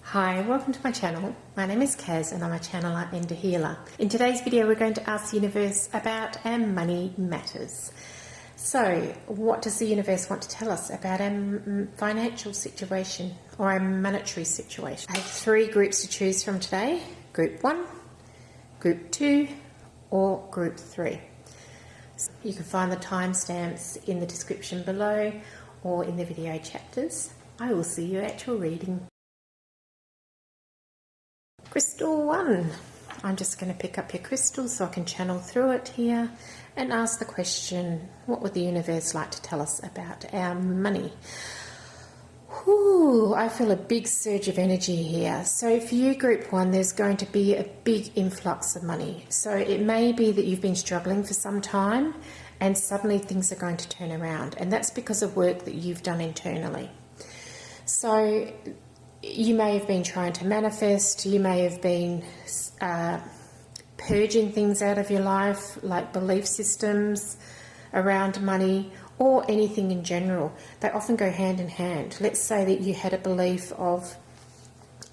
Hi, welcome to my channel. My name is Kaz and I'm a channeler and a healer. In today's video we're going to ask the universe about our money matters. So what does the universe want to tell us about our financial situation or our monetary situation? I have three groups to choose from today. Group 1, Group 2 or Group 3. So you can find the timestamps in the description below or in the video chapters. I will see you at your reading. Crystal 1. I'm just going to pick up your crystal so I can channel through it here and ask the question, what would the universe like to tell us about our money? Whew, I feel a big surge of energy here. So for you, Group 1, there's going to be a big influx of money. So it may be that you've been struggling for some time and suddenly things are going to turn around. And that's because of work that you've done internally. So you may have been trying to manifest, you may have been purging things out of your life, like belief systems around money or anything in general. They often go hand in hand. Let's say that you had a belief of,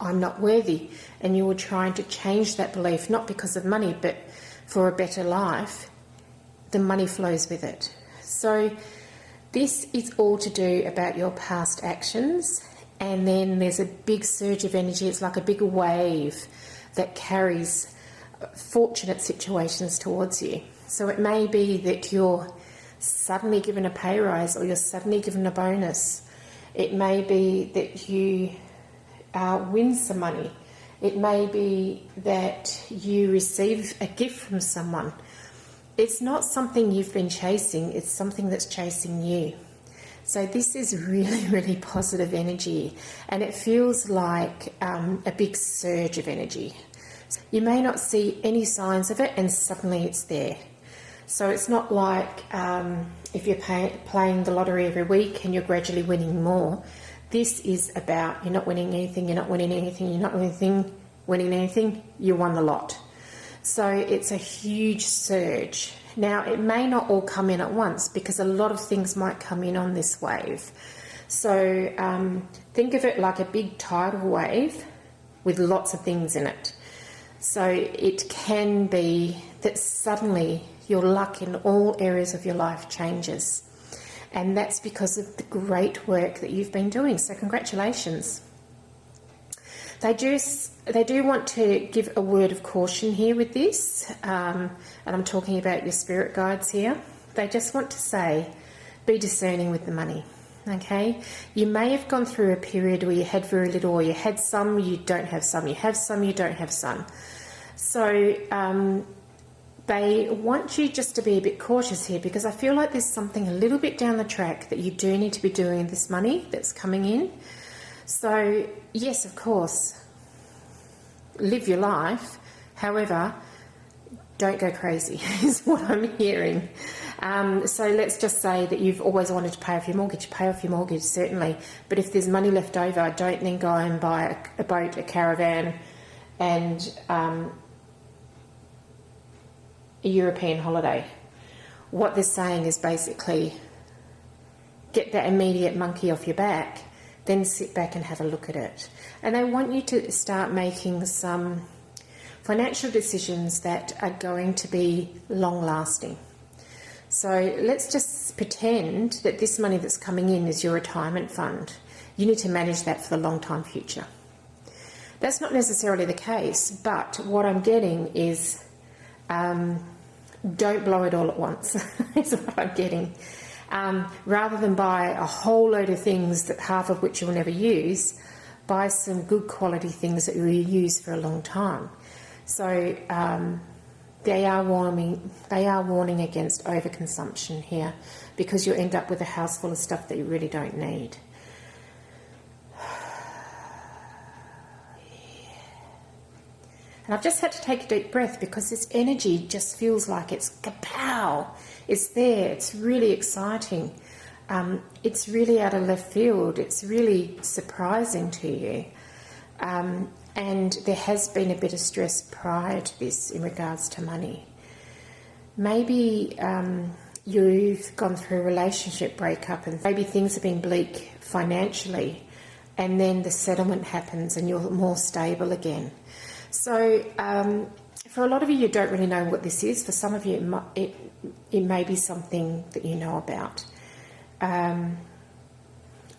I'm not worthy, and you were trying to change that belief, not because of money, but for a better life. The money flows with it. So this is all to do about your past actions. And then there's a big surge of energy. It's like a big wave that carries fortunate situations towards you. So it may be that you're suddenly given a pay rise or you're suddenly given a bonus. It may be that you win some money. It may be that you receive a gift from someone. It's not something you've been chasing. It's something that's chasing you. So this is really, really positive energy, and it feels like a big surge of energy. You may not see any signs of it and suddenly it's there. So it's not like if you're playing the lottery every week and you're gradually winning more. This is about you're not winning anything, you're not winning anything, you're not winning anything, you won the lot. So it's a huge surge. Now, it may not all come in at once because a lot of things might come in on this wave. So think of it like a big tidal wave with lots of things in it. So it can be that suddenly your luck in all areas of your life changes. And that's because of the great work that you've been doing. So congratulations. They do want to give a word of caution here with this, and I'm talking about your spirit guides here. They just want to say, be discerning with the money, okay? You may have gone through a period where you had very little, or you had some, you don't have some, you have some, you don't have some. So they want you just to be a bit cautious here, because I feel like there's something a little bit down the track that you do need to be doing with this money that's coming in. So, yes, of course, live your life. However, don't go crazy is what I'm hearing. So let's just say that you've always wanted to pay off your mortgage. Pay off your mortgage, certainly. But if there's money left over, don't then go and buy a boat, a caravan, and a European holiday. What they're saying is basically get that immediate monkey off your back, then sit back and have a look at it. And they want you to start making some financial decisions that are going to be long-lasting. So let's just pretend that this money that's coming in is your retirement fund. You need to manage that for the long-time future. That's not necessarily the case, but what I'm getting is don't blow it all at once, is what I'm getting. Rather than buy a whole load of things that half of which you'll never use, buy some good quality things that you'll use for a long time. So they are warning against overconsumption here, because you'll end up with a house full of stuff that you really don't need. And I've just had to take a deep breath because this energy just feels like it's kapow. It's there. It's really exciting. It's really out of left field. It's really surprising to you. And there has been a bit of stress prior to this in regards to money. Maybe you've gone through a relationship breakup and maybe things have been bleak financially. and then the settlement happens and you're more stable again. So for a lot of you, you don't really know what this is. For some of you, it may be something that you know about.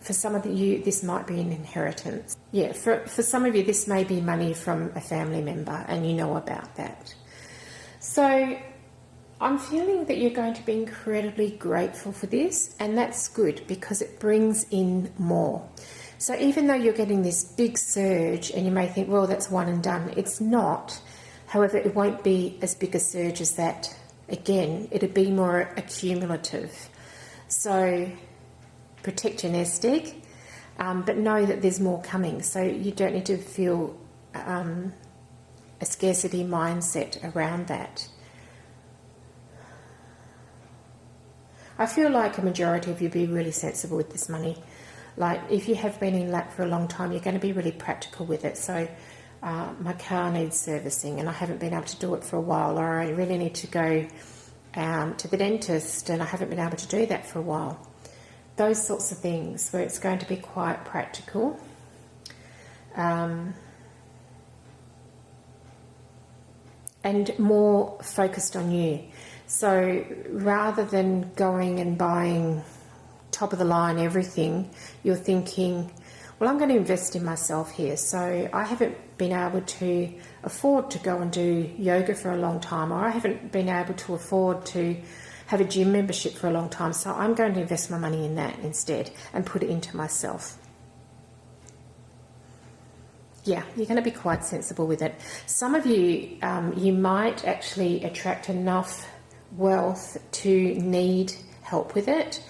For some of you, this might be an inheritance. Yeah, for some of you, this may be money from a family member and you know about that. So I'm feeling that you're going to be incredibly grateful for this, and that's good because it brings in more. So even though you're getting this big surge and you may think, well, that's one and done, it's not. However, it won't be as big a surge as that. Again, it'll be more accumulative. So protect your nest egg, but know that there's more coming. So you don't need to feel a scarcity mindset around that. I feel like a majority of you be really sensible with this money. Like if you have been in lap for a long time, you're going to be really practical with it. So my car needs servicing and I haven't been able to do it for a while, or I really need to go to the dentist and I haven't been able to do that for a while. Those sorts of things where it's going to be quite practical. And more focused on you. So rather than going and buying top of the line everything, you're thinking, well, I'm going to invest in myself here. So I haven't been able to afford to go and do yoga for a long time, or I haven't been able to afford to have a gym membership for a long time. So I'm going to invest my money in that instead and put it into myself. Yeah, you're going to be quite sensible with it. Some of you, you might actually attract enough wealth to need help with it.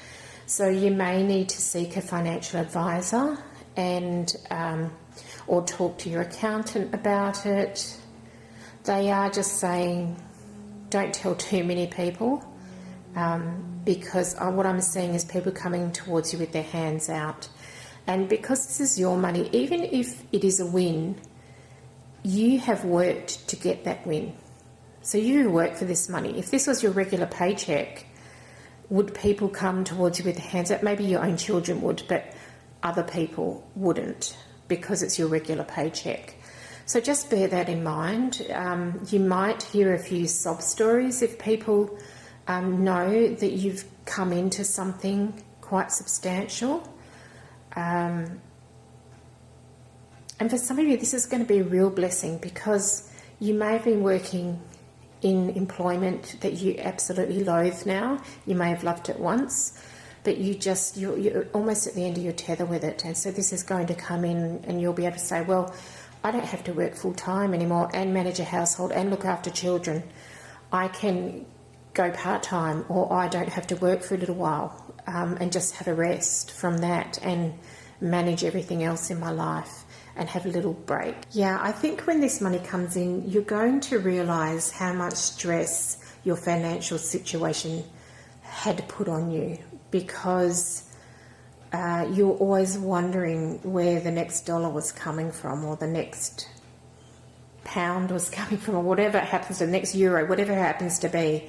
So you may need to seek a financial advisor and or talk to your accountant about it. They are just saying don't tell too many people, because what I'm seeing is people coming towards you with their hands out. And because this is your money, even if it is a win, you have worked to get that win. So you work for this money. If this was your regular paycheck, would people come towards you with their hands out? Maybe your own children would, but other people wouldn't because it's your regular paycheck. So just bear that in mind. You might hear a few sob stories if people know that you've come into something quite substantial. And for some of you, this is going to be a real blessing because you may have been working in employment that you absolutely loathe now. You may have loved it once, but you're almost at the end of your tether with it. And so this is going to come in and you'll be able to say, well, I don't have to work full time anymore and manage a household and look after children. I can go part-time, or I don't have to work for a little while and just have a rest from that and manage everything else in my life and have a little break. Yeah, I think when this money comes in, you're going to realise how much stress your financial situation had put on you, because you're always wondering where the next dollar was coming from, or the next pound was coming from, or whatever happens to the next euro, whatever it happens to be.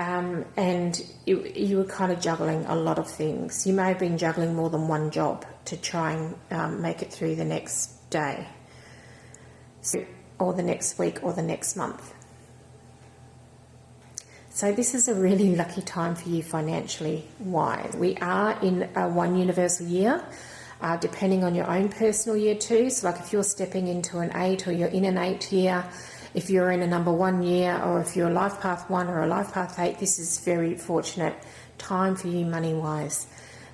And you were kind of juggling a lot of things. You may have been juggling more than one job to try and make it through the next day, or the next week, or the next month. So this is a really lucky time for you financially. Why? We are in a one universal year, depending on your own personal year too. So like if you're stepping into an 8, or you're in an 8 year, if you're in a number 1 year, or if you're a life path 1 or a life path 8, this is very fortunate time for you money-wise.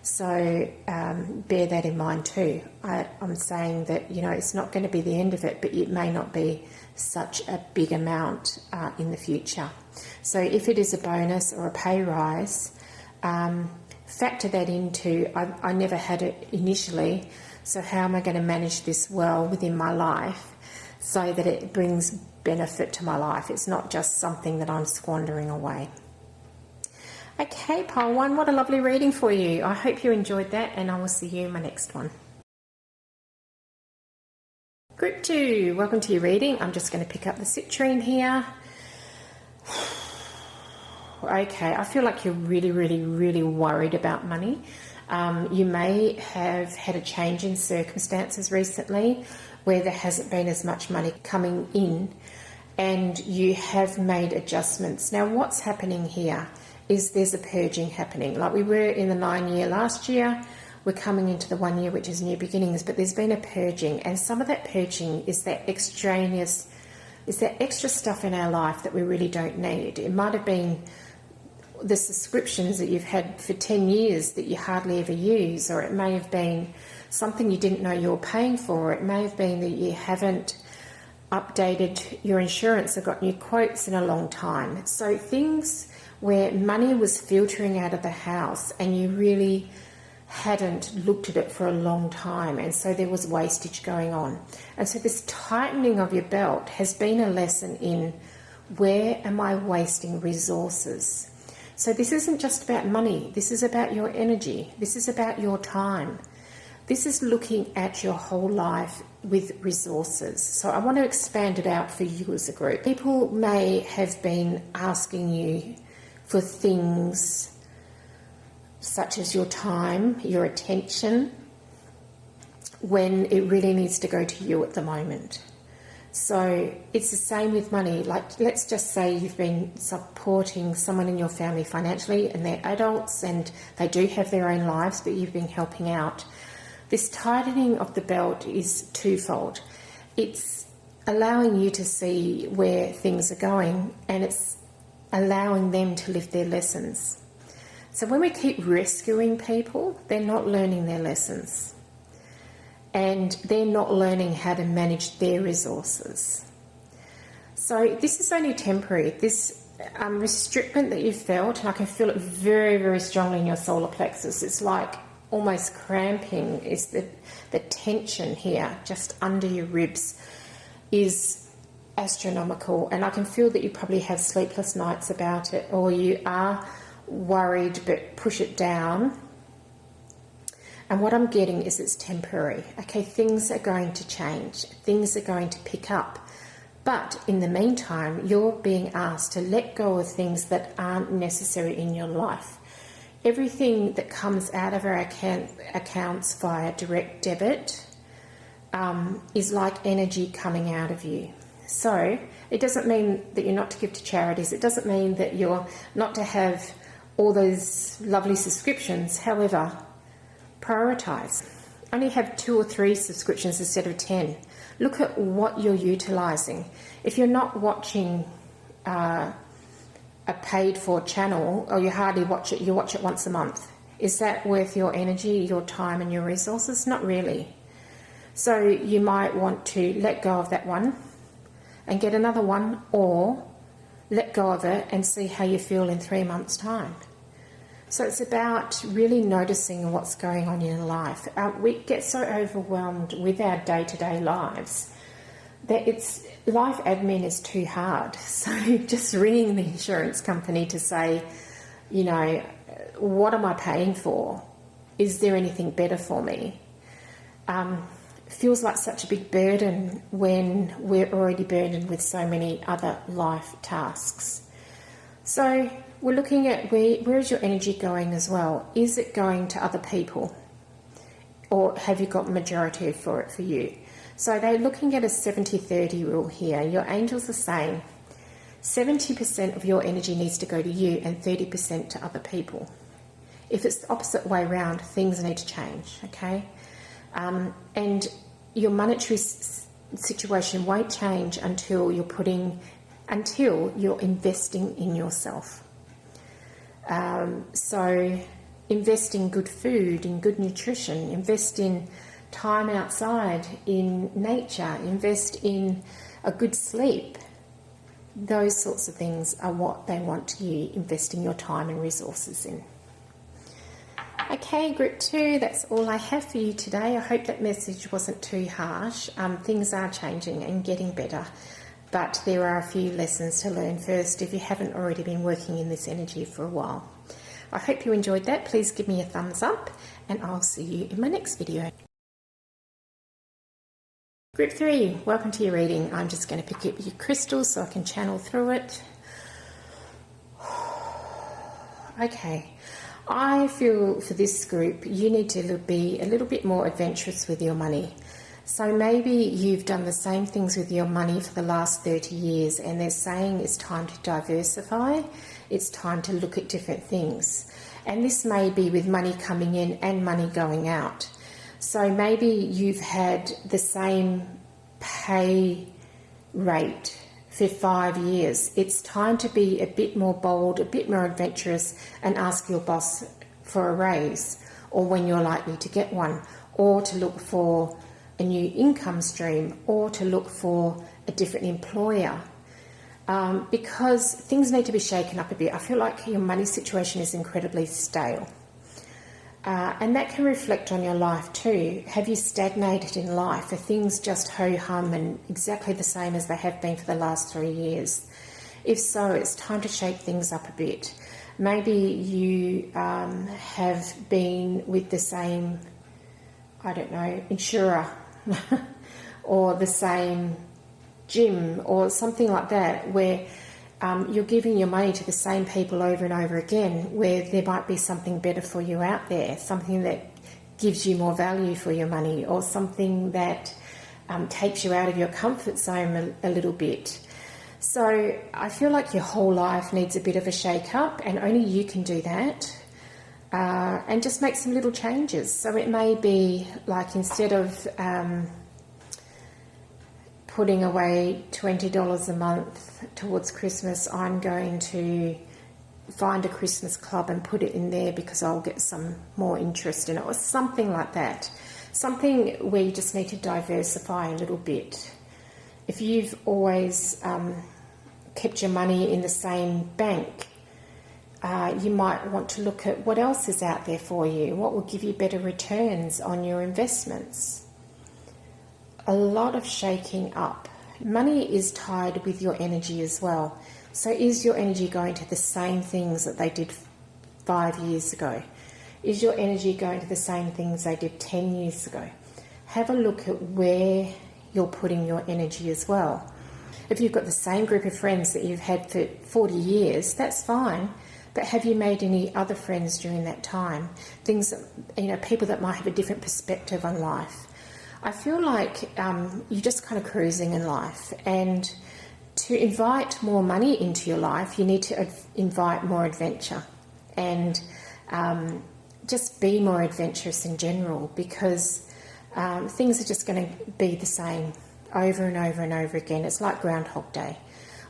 So bear that in mind too. I'm saying that, it's not going to be the end of it, but it may not be such a big amount in the future. So if it is a bonus or a pay rise, factor that into, I never had it initially, so how am I going to manage this well within my life so that it brings benefit to my life? It's not just something that I'm squandering away. Okay, pile 1, what a lovely reading for you. I hope you enjoyed that, and I will see you in my next one. Group 2, welcome to your reading. I'm just going to pick up the citrine here. Okay, I feel like you're really, really, really worried about money. You may have had a change in circumstances recently where there hasn't been as much money coming in, and you have made adjustments. Now, what's happening here is there's a purging happening. Like we were in the 9-year last year, we're coming into the 1 year, which is new beginnings, but there's been a purging, and some of that purging is that extraneous, is that extra stuff in our life that we really don't need. It might have been the subscriptions that you've had for 10 years that you hardly ever use, or it may have been something you didn't know you were paying for. It may have been that you haven't updated your insurance or got new quotes in a long time. So things where money was filtering out of the house and you really hadn't looked at it for a long time, and so there was wastage going on. And so this tightening of your belt has been a lesson in, where am I wasting resources? So this isn't just about money, this is about your energy, this is about your time. This is looking at your whole life with resources. So I want to expand it out for you as a group. People may have been asking you for things such as your time, your attention, when it really needs to go to you at the moment. So it's the same with money. Like, let's just say you've been supporting someone in your family financially and they're adults and they do have their own lives, but you've been helping out. This tightening of the belt is twofold. It's allowing you to see where things are going, and it's allowing them to live their lessons. So when we keep rescuing people, they're not learning their lessons, and they're not learning how to manage their resources. So this is only temporary. This restriction that you felt, and I can feel it very, very strongly in your solar plexus. It's like almost cramping. Is the tension here just under your ribs is astronomical, and I can feel that you probably have sleepless nights about it, or you are worried but push it down. And what I'm getting is it's temporary. Okay, things are going to change, things are going to pick up, but in the meantime you're being asked to let go of things that aren't necessary in your life. Everything that comes out of our accounts via direct debit is like energy coming out of you. So it doesn't mean that you're not to give to charities. It doesn't mean that you're not to have all those lovely subscriptions. However, prioritise. Only have 2 or 3 subscriptions instead of 10. Look at what you're utilising. If you're not watching a paid for channel, or you hardly watch it, you watch it once a month, is that worth your energy, your time and your resources? Not really. So you might want to let go of that one and get another one, or let go of it and see how you feel in 3 months' time. So it's about really noticing what's going on in your life. We get so overwhelmed with our day-to-day lives that life admin is too hard. So just ringing the insurance company to say, you know, what am I paying for? Is there anything better for me? Feels like such a big burden when we're already burdened with so many other life tasks. So we're looking at where is your energy going as well? Is it going to other people, or have you got the majority for it for you? So they're looking at a 70-30 rule here. Your angels are saying 70% of your energy needs to go to you and 30% to other people. If it's the opposite way around, things need to change, okay? And your monetary situation won't change until you're investing in yourself. So invest in good food, in good nutrition, invest in time outside, in nature, invest in a good sleep. Those sorts of things are what they want you investing your time and resources in. Okay, group 2, that's all I have for you today. I hope that message wasn't too harsh. Things are changing and getting better, but there are a few lessons to learn first if you haven't already been working in this energy for a while. I hope you enjoyed that. Please give me a thumbs up, and I'll see you in my next video. Group 3, welcome to your reading. I'm just going to pick up your crystals so I can channel through it. Okay, I feel for this group, you need to be a little bit more adventurous with your money. So maybe you've done the same things with your money for the last 30 years and they're saying it's time to diversify, it's time to look at different things. And this may be with money coming in and money going out. So maybe you've had the same pay rate for 5 years. It's time to be a bit more bold, a bit more adventurous and ask your boss for a raise, or when you're likely to get one, or to look for a new income stream, or to look for a different employer, because things need to be shaken up a bit. I feel like your money situation is incredibly stale, and that can reflect on your life too. Have you stagnated in life? Are things just ho-hum and exactly the same as they have been for the last 3 years? If so, it's time to shake things up a bit. Maybe you have been with the same, I don't know, insurer or the same gym or something like that, where you're giving your money to the same people over and over again, where there might be something better for you out there, something that gives you more value for your money, or something that takes you out of your comfort zone a little bit. So I feel like your whole life needs a bit of a shake-up, and only you can do that. And just make some little changes. So it may be like, instead of putting away $20 a month towards Christmas, I'm going to find a Christmas club and put it in there because I'll get some more interest in it, or something like that. Something where you just need to diversify a little bit. If you've always kept your money in the same bank, you might want to look at what else is out there for you, what will give you better returns on your investments. A lot of shaking up. Money is tied with your energy as well. So is your energy going to the same things that they did 5 years ago? Is your energy going to the same things they did 10 years ago? Have a look at where you're putting your energy as well. If you've got the same group of friends that you've had for 40 years, that's fine. But have you made any other friends during that time? Things that, people that might have a different perspective on life. I feel like you're just kind of cruising in life, and to invite more money into your life, you need to invite more adventure, and just be more adventurous in general, because things are just going to be the same over and over and over again. It's like Groundhog Day,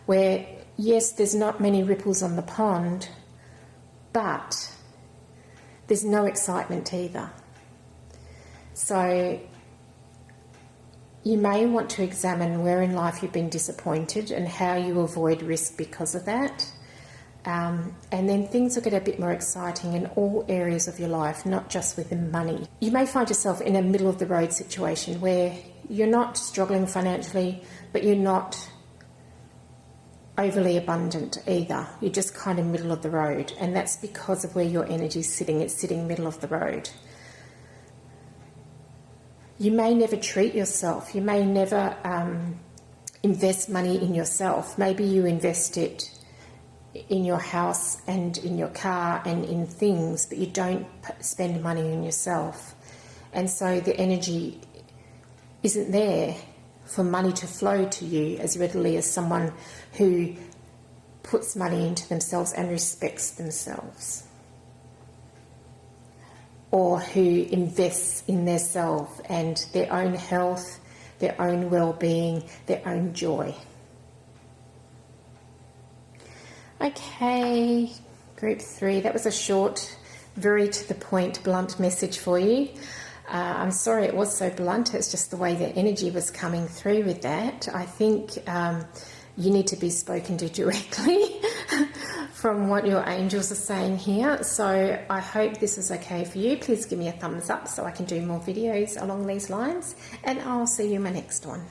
where yes, there's not many ripples on the pond, but there's no excitement either. So you may want to examine where in life you've been disappointed and how you avoid risk because of that. And then things will get a bit more exciting in all areas of your life, not just with the money. You may find yourself in a middle of the road situation where you're not struggling financially, but you're not overly abundant either. You're just kind of middle of the road, and that's because of where your energy is sitting. It's sitting middle of the road. You may never treat yourself. You may never invest money in yourself. Maybe you invest it in your house and in your car and in things, but you don't spend money on yourself. And so the energy isn't there for money to flow to you as readily as someone who puts money into themselves and respects themselves, or who invests in their self and their own health, their own well-being, their own joy. Okay, group 3, that was a short, very to the point, blunt message for you. I'm sorry it was so blunt. It's just the way the energy was coming through with that. I think you need to be spoken to directly from what your angels are saying here. So I hope this is okay for you. Please give me a thumbs up so I can do more videos along these lines, and I'll see you in my next one.